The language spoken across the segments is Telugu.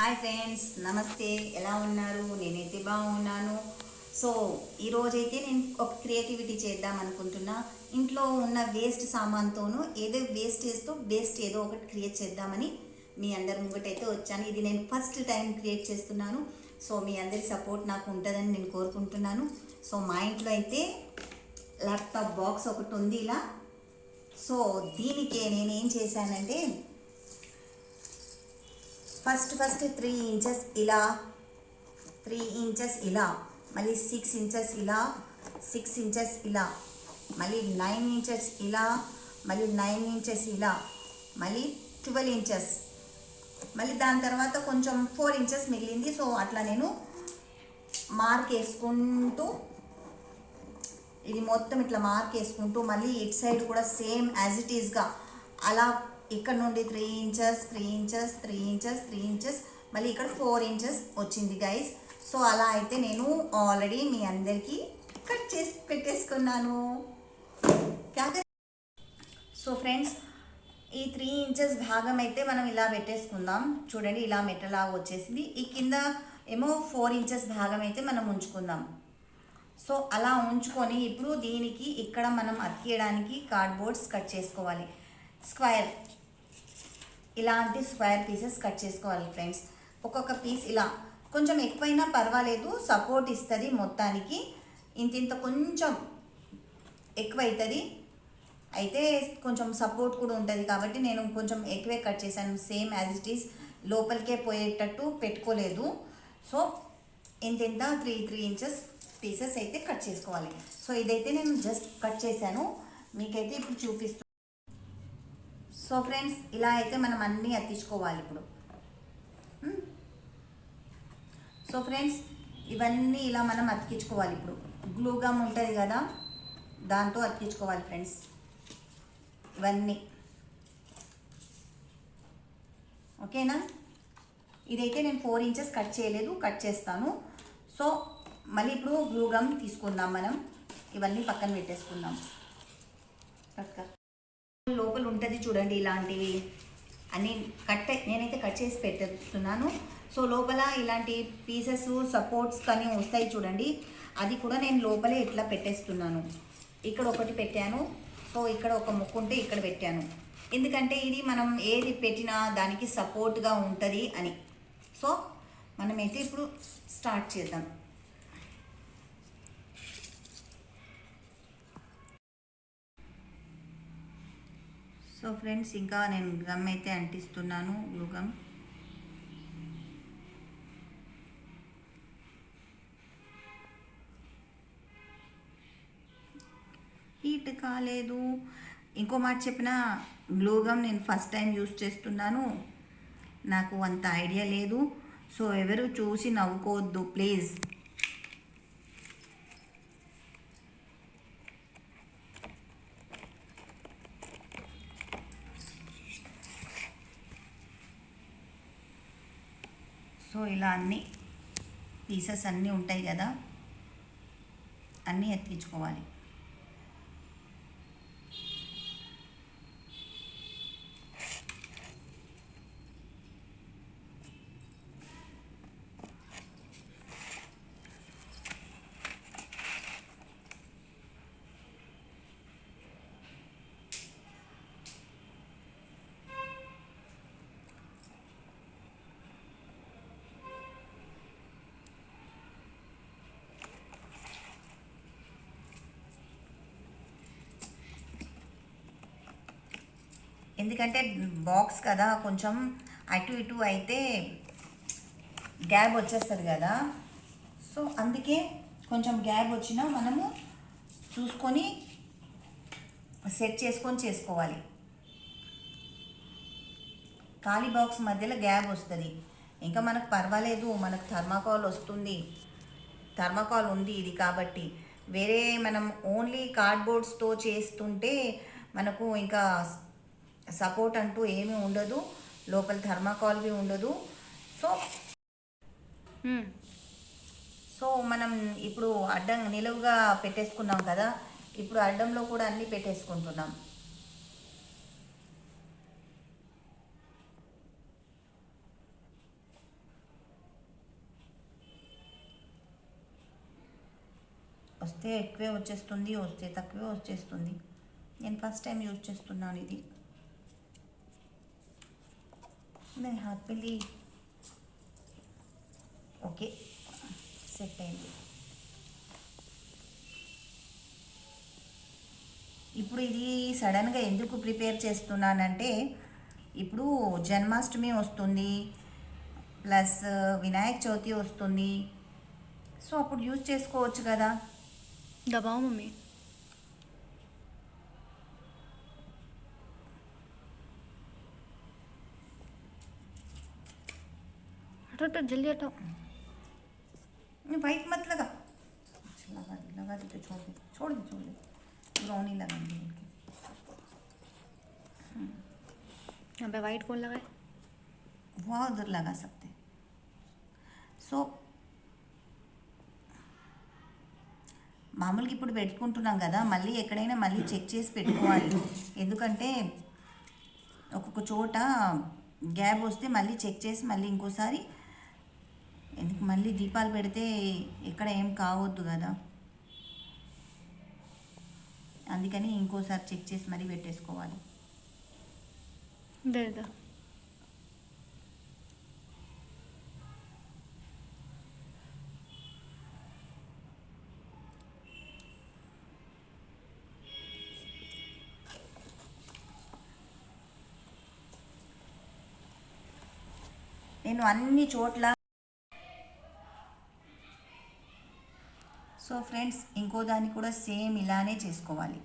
హాయ్ ఫ్రెండ్స్, నమస్తే. ఎలా ఉన్నారు? నేనైతే బాగున్నాను. సో ఈరోజైతే నేను ఒక క్రియేటివిటీ చేద్దాం అనుకుంటున్నా. ఇంట్లో ఉన్న వేస్ట్ సామాన్తోనూ ఏదో బేస్ట్ ఏదో ఒకటి క్రియేట్ చేద్దామని మీ అందరి ముంగటైతే వచ్చాను. ఇది నేను ఫస్ట్ టైం క్రియేట్ చేస్తున్నాను. సో మీ అందరి సపోర్ట్ నాకు ఉంటుందని నేను కోరుకుంటున్నాను. సో మా ఇంట్లో అయితే ల్యాప్టాప్ బాక్స్ ఒకటి ఉంది ఇలా. సో దీనికి నేనేం చేశానంటే ఫస్ట్ 3 ఇంచెస్ ఇలా, 3 ఇంచెస్ ఇలా, మళ్ళీ 6 ఇంచెస్ ఇలా, 6 ఇంచెస్ ఇలా, మళ్ళీ 9 ఇంచెస్ ఇలా, మళ్ళీ 9 ఇంచెస్ ఇలా, మళ్ళీ 12 ఇంచెస్, మళ్ళీ దాని తర్వాత కొంచెం 4 ఇంచెస్ మిగిలింది. సో అట్లా నేను మార్క్ వేసుకుంటూ ఇది మొత్తం ఇట్లా మార్క్ వేసుకుంటూ మళ్ళీ ఇటు సైడ్ కూడా సేమ్ యాజ్ ఇట్ ఈస్గా అలా ఇక్కడ నుండి 3 ఇంచెస్, 3 ఇంచెస్, 3 ఇంచెస్, 3 ఇంచెస్, మళ్ళీ ఇక్కడ 4 ఇంచెస్ వచ్చింది గైస్. సో అలా అయితే నేను ఆల్రెడీ మీ అందరికీ కట్ చేసి పెట్టేసుకున్నాను. సో ఫ్రెండ్స్, ఈ 3 ఇంచెస్ భాగం అయితే మనం ఇలా పెట్టేసుకుందాం. చూడండి, ఇలా మెట్టలాగా వచ్చేసింది. ఈ కింద ఏమో 4 ఇంచెస్ భాగం అయితే మనం ఉంచుకుందాం. సో అలా ఉంచుకొని ఇప్పుడు దీనికి ఇక్కడ మనం అతికేయడానికి కార్డ్బోర్డ్స్ కట్ చేసుకోవాలి. స్క్వేర్, ఇలాంటి స్క్వేర్ పీసెస్ కట్ చేసుకోవాలి ఫ్రెండ్స్. ఒక్కొక్క పీస్ ఇలా కొంచెం ఎక్కువైనా పర్వాలేదు, సపోర్ట్ ఇస్తుంది మొత్తానికి. ఇంత కొంచెం ఎక్కువ అవుతుంది, అయితే కొంచెం సపోర్ట్ కూడా ఉంటుంది కాబట్టి నేను కొంచెం ఎక్కువే కట్ చేశాను. సేమ్ యాజ్ ఇట్ ఈస్ లోపలికే పోయేటట్టు పెట్టుకోలేదు. సో ఇంత 3 ఇంచెస్ పీసెస్ అయితే కట్ చేసుకోవాలి. సో ఇదైతే నేను జస్ట్ కట్ చేశాను, మీకైతే ఇప్పుడు చూపిస్తాను. సో ఫ్రెండ్స్, ఇలా అయితే మనం అన్నీ అతికించుకోవాలి ఇప్పుడు. సో ఫ్రెండ్స్, ఇవన్నీ ఇలా మనం అతికించుకోవాలి. ఇప్పుడు గ్లూ గమ్ ఉంటుంది కదా, దాంతో అతికించుకోవాలి ఫ్రెండ్స్ ఇవన్నీ. ఓకేనా? ఇదైతే నేను 4 ఇంచెస్ కట్ చేయలేదు, కట్ చేస్తాను. సో మళ్ళీ ఇప్పుడు గ్లూ గమ్ తీసుకుందాం. మనం ఇవన్నీ పక్కన పెట్టేసుకుందాం. లోపల ఉంటుంది చూడండి, ఇలాంటివి అన్నీ నేనైతే కట్ చేసి పెట్టేస్తున్నాను. సో లోపల ఇలాంటి పీసెస్ సపోర్ట్స్ కానీ వస్తాయి చూడండి, అది కూడా నేను లోపలే ఇట్లా పెట్టేస్తున్నాను. ఇక్కడ ఒకటి పెట్టాను. సో ఇక్కడ ఒక ముక్కు ఉంటే ఇక్కడ పెట్టాను, ఎందుకంటే ఇది మనం ఏది పెట్టినా దానికి సపోర్ట్గా ఉంటుంది అని. సో మనమైతే ఇప్పుడు స్టార్ట్ చేద్దాం. సో ఫ్రెండ్స్, ఇంకా నేను గమ్ అయితే అంటిస్తున్నాను, గ్లూ గమ్. హీట్ కాలేదు. ఇంకో మాట చెప్పిన, గ్లూ గమ్ నేను ఫస్ట్ టైం యూస్ చేస్తున్నాను, నాకు అంత ఐడియా లేదు. సో ఎవరు చూసి నవ్వుకోవద్దు ప్లీజ్. సో ఇలా అన్ని పీసెస్ అన్నీ ఉంటాయి కదా, అన్నీ ఎత్తించుకోవాలి. ఎందుకంటే బాక్స్ కదా, కొంచెం అటు ఇటు అయితే గ్యాప్ వచ్చేస్తుంది కదా. సో అందుకే కొంచెం గ్యాప్ వచ్చినా మనము చూసుకొని సెట్ చేసుకొని చేసుకోవాలి. ఖాళీ బాక్స్ మధ్యలో గ్యాప్ వస్తుంది, ఇంకా మనకు పర్వాలేదు, మనకు థర్మాకోల్ వస్తుంది, థర్మాకోల్ ఉంది ఇది కాబట్టి. వేరే మనం ఓన్లీ కార్డ్బోర్డ్స్తో చేస్తుంటే మనకు ఇంకా సపోర్ట్ అంటూ ఏమీ ఉండదు, లోపల థర్మాకోల్వి ఉండదు. సో సో మనం ఇప్పుడు అడ్డం నిలువుగా పెట్టేసుకున్నాం కదా, ఇప్పుడు అడ్డంలో కూడా అన్నీ పెట్టేసుకుంటున్నాం. వస్తే ఎక్కువే వచ్చేస్తుంది, వస్తే తక్కువే వచ్చేస్తుంది. నేను ఫస్ట్ టైం యూజ్ చేస్తున్నాను ఇది. నేను హ్యాపీలీ ఓకే, సెట్ అయింది. ఇప్పుడు ఇది సడన్గా ఎందుకు ప్రిపేర్ చేస్తున్నానంటే, ఇప్పుడు జన్మాష్టమి వస్తుంది, ప్లస్ వినాయక చవితి వస్తుంది. సో అప్పుడు యూజ్ చేసుకోవచ్చు కదా. दबाओ मम्मी, हटो हटो जल्दी हटो। वाइट मत लगा, लगा दी तो छोड़ दे छोड़ दे छोड़ दे, ब्राउन ही लगाएंगे इनके। यहाँ पे वाइट कौन लगाए? वहाँ उधर लगा सकते। సో మామూలుగా ఇప్పుడు పెట్టుకుంటున్నాం కదా, మళ్ళీ ఎక్కడైనా మళ్ళీ చెక్ చేసి పెట్టుకోవాలి. ఎందుకంటే ఒక్కొక్క చోట గ్యాప్ వస్తే మళ్ళీ చెక్ చేసి మళ్ళీ ఇంకోసారి, ఎందుకు మళ్ళీ దీపాలు పెడితే ఎక్కడ ఏం కావద్దు కదా, అందుకని ఇంకోసారి చెక్ చేసి మరీ పెట్టేసుకోవాలి. दे दो। నేను అన్ని చోట్ల. సో ఫ్రెండ్స్, ఇంకో దాన్ని కూడా సేమ్ ఇలానే చేసుకోవాలి.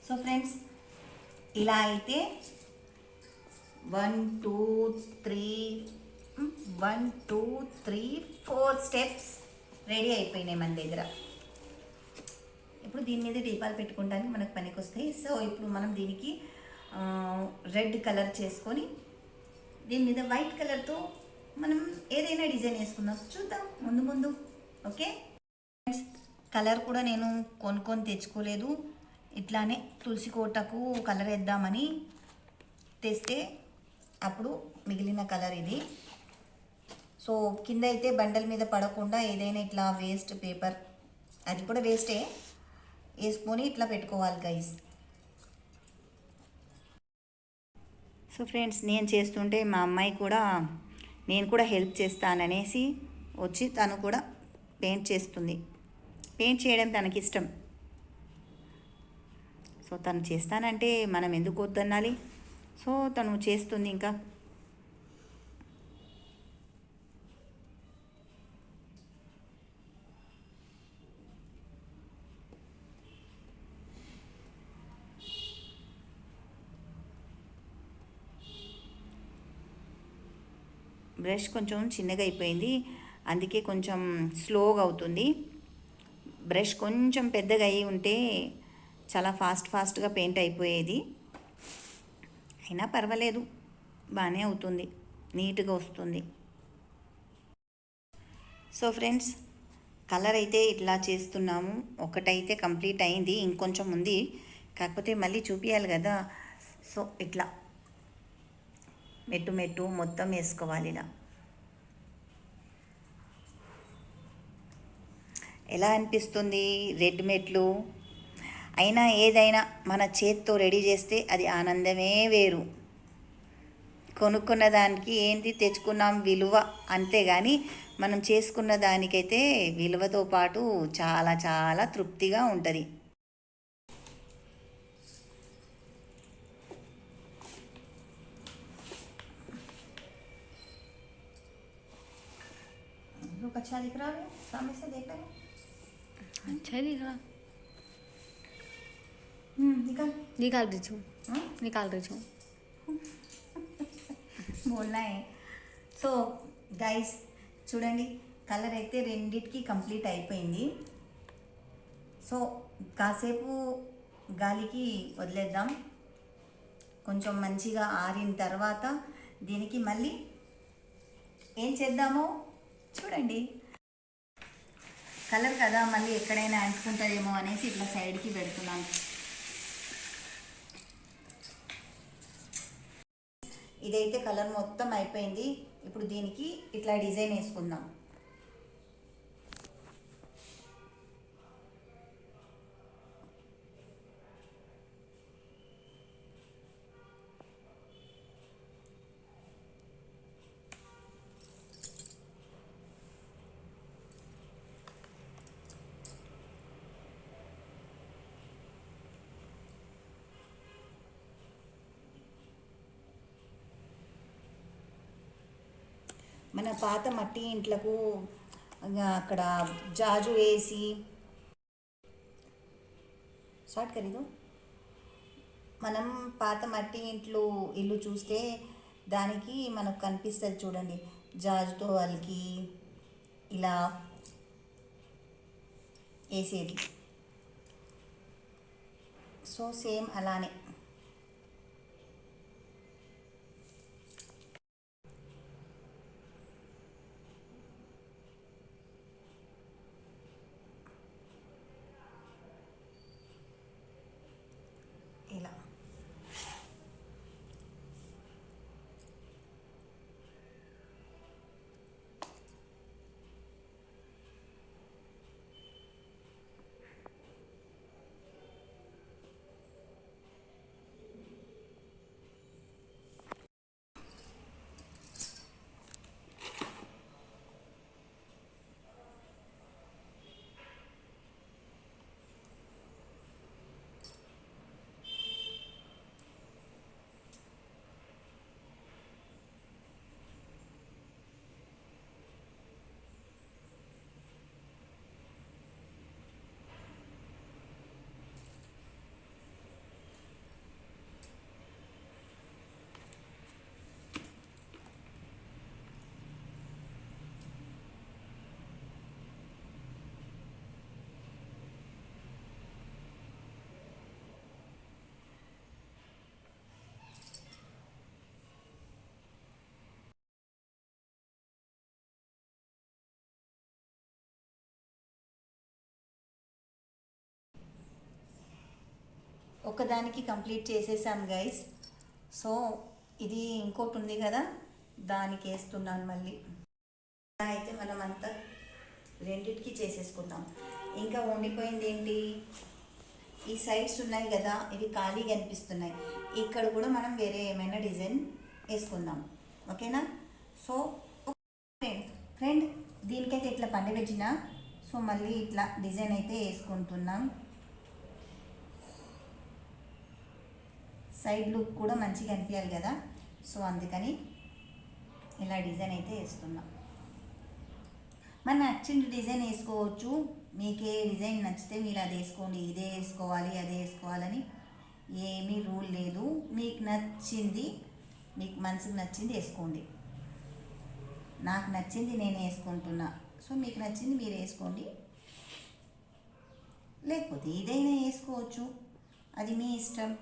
సో ఫ్రెండ్స్, ఇలా అయితే 1 2 3 1 2 3 4 స్టెప్స్ రెడీ అయిపోయినాయి మన దగ్గర. ఇప్పుడు దీని మీద దీపాలు పెట్టుకోవడానికి మనకు పనికి వస్తాయి. సో ఇప్పుడు మనం దీనికి రెడ్ కలర్ చేసుకొని దీని మీద వైట్ కలర్తో మనం ఏదైనా డిజైన్ వేసుకుందాం. చూద్దాం ముందు ముందు. ఓకే కలర్ కూడా నేను కొనుక్కొని తెచ్చుకోలేదు, ఇట్లానే తులసి కోటకు కలర్ వేద్దామని తెస్తే అప్పుడు మిగిలిన కలర్ ఇది. సో కింద అయితే బండల మీద పడకుండా ఏదైనా ఇట్లా వేస్ట్ పేపర్, అది కూడా వేస్టే, వేసుకొని ఇట్లా పెట్టుకోవాలి గైస్. సో ఫ్రెండ్స్, నేను చేస్తుంటే మా అమ్మాయి కూడా నేను కూడా హెల్ప్ చేస్తాననేసి వచ్చి తను కూడా పెయింట్ చేస్తుంది. పెయింట్ చేయడం తనకి ఇష్టం. సో తను చేస్తానంటే మనం ఎందుకు వద్దనాలి. సో తను చేస్తుంది. ఇంకా బ్రష్ కొంచెం చిన్నగా అయిపోయింది, అందుకే కొంచెం స్లోగా అవుతుంది. బ్రష్ కొంచెం పెద్దగా అయి ఉంటే చాలా ఫాస్ట్గా పెయింట్ అయిపోయేది. అయినా పర్వాలేదు, బాగానే అవుతుంది, నీట్గా వస్తుంది. సో ఫ్రెండ్స్, కలర్ అయితే ఇట్లా చేస్తున్నాము. ఒకటైతే కంప్లీట్ అయింది, ఇంకొంచెం ఉంది, కాకపోతే మళ్ళీ చూపించాలి కదా. సో ఇట్లా మెట్టు మెట్టు మొత్తం వేసుకోవాలి. ఇలా ఎలా అనిపిస్తుంది రెడ్ మెట్లు? అయినా ఏదైనా మన చేత్తో రెడీ చేస్తే అది ఆనందమే వేరు. కొనుక్కున్న దానికి ఏంటి తెచ్చుకున్నాం విలువ, అంతేగాని మనం చేసుకున్న దానికైతే విలువతో పాటు చాలా చాలా తృప్తిగా ఉంటుంది. अच्छा दिख रहा है, सामने से देख रहे हैं, अच्छा दिख रहा। निकाल निकाल रही हूँ, निकाल रही हूँ। बोलना है. సో గైస్ చూడండి, కలర్ అయితే రెండిటికి కంప్లీట్ అయిపోయింది. సో కాసేపు గాలికి వదిలేద్దాం. కొంచెం మంచిగా ఆరిన తర్వాత దీనికి మళ్ళీ ఏం చేద్దామో చూడండి. కలర్ కదా, మళ్ళీ ఎక్కడైనా అంటుకుంటుందేమో అనేసి ఇట్లా సైడ్కి పెడుతున్నాను. ఇదైతే కలర్ మొత్తం అయిపోయింది. ఇప్పుడు దీనికి ఇట్లా డిజైన్ వేసుకుందాం. మన పాత మట్టి ఇంట్లకు అక్కడ జాజు వేసి స్టార్ట్ కరీదు. మనం పాత మట్టి ఇల్లు చూస్తే దానికి మనకు కనిపిస్తుంది చూడండి, జాజుతో అలికి ఇలా వేసేది. సో సేమ్ అలానే ఇలా ఒకదానికి కంప్లీట్ చేసేసాం గైస్. సో ఇది ఇంకోటి ఉంది కదా, దానికి వేస్తున్నాను మళ్ళీ. అయితే మనం అంతా రెండిటికి చేసేసుకుందాం. ఇంకా ఉండిపోయింది ఏంటి, ఈ సైడ్స్ ఉన్నాయి కదా, ఇవి ఖాళీగా అనిపిస్తున్నాయి. ఇక్కడ కూడా మనం వేరే ఏమైనా డిజైన్ వేసుకుందాం. ఓకేనా? సో ఫ్రెండ్ దీనికైతే ఇట్లా పండబెట్టిన, సో మళ్ళీ ఇట్లా డిజైన్ అయితే వేసుకుంటున్నాం. సైడ్ లుక్ కూడా మంచిగా అనిపించాలి కదా, సో అందుకని ఇలా డిజైన్ అయితే వేస్తున్నాం. మన నచ్చిన డిజైన్ వేసుకోవచ్చు. మీకు ఏ డిజైన్ నచ్చితే మీరు అది వేసుకోండి. ఇదే వేసుకోవాలి అదే వేసుకోవాలని ఏమీ రూల్ లేదు. మీకు నచ్చింది, మీకు మనసుకు నచ్చింది వేసుకోండి. నాకు నచ్చింది నేను వేసుకుంటున్నా, సో మీకు నచ్చింది మీరు వేసుకోండి. లేకపోతే ఇదైనా వేసుకోవచ్చు, అది మీ ఇష్టం.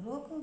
రోకు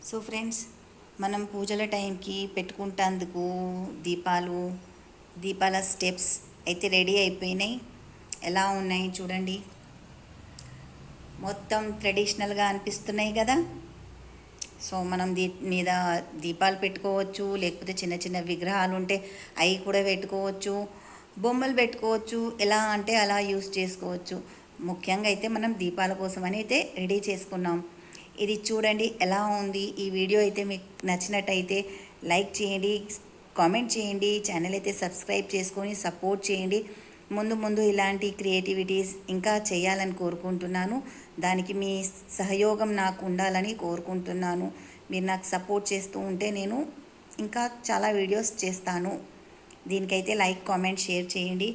సో ఫ్రెండ్స్, మనం పూజల టైంకి పెట్టుకుంటేందుకు దీపాల స్టెప్స్ అయితే రెడీ అయిపోయినాయి. ఎలా ఉన్నాయి చూడండి, మొత్తం ట్రెడిషనల్గా అనిపిస్తున్నాయి కదా. సో మనం మీద దీపాలు పెట్టుకోవచ్చు, లేకపోతే చిన్న చిన్న విగ్రహాలు ఉంటే అవి కూడా పెట్టుకోవచ్చు, బొమ్మలు పెట్టుకోవచ్చు, ఎలా అంటే అలా యూస్ చేసుకోవచ్చు. ముఖ్యంగా అయితే మనం దీపాల కోసం అని అయితే రెడీ చేసుకున్నాం. ఇది చూడండి ఎలా ఉంది. ఈ వీడియో అయితే మీకు నచ్చినట్టయితే లైక్ చేయండి, కామెంట్ చేయండి, ఛానల్ అయితే సబ్స్క్రైబ్ చేసుకొని సపోర్ట్ చేయండి. ముందు ఇలాంటి క్రియేటివిటీస్ ఇంకా చేయాలని కోరుకుంటున్నాను. దానికి మీ సహయోగం నాకు ఉండాలని కోరుకుంటున్నాను. మీరు నాకు సపోర్ట్ చేస్తూ ఉంటే నేను ఇంకా చాలా వీడియోస్ చేస్తాను. దీనికైతే లైక్, కామెంట్, షేర్ చేయండి.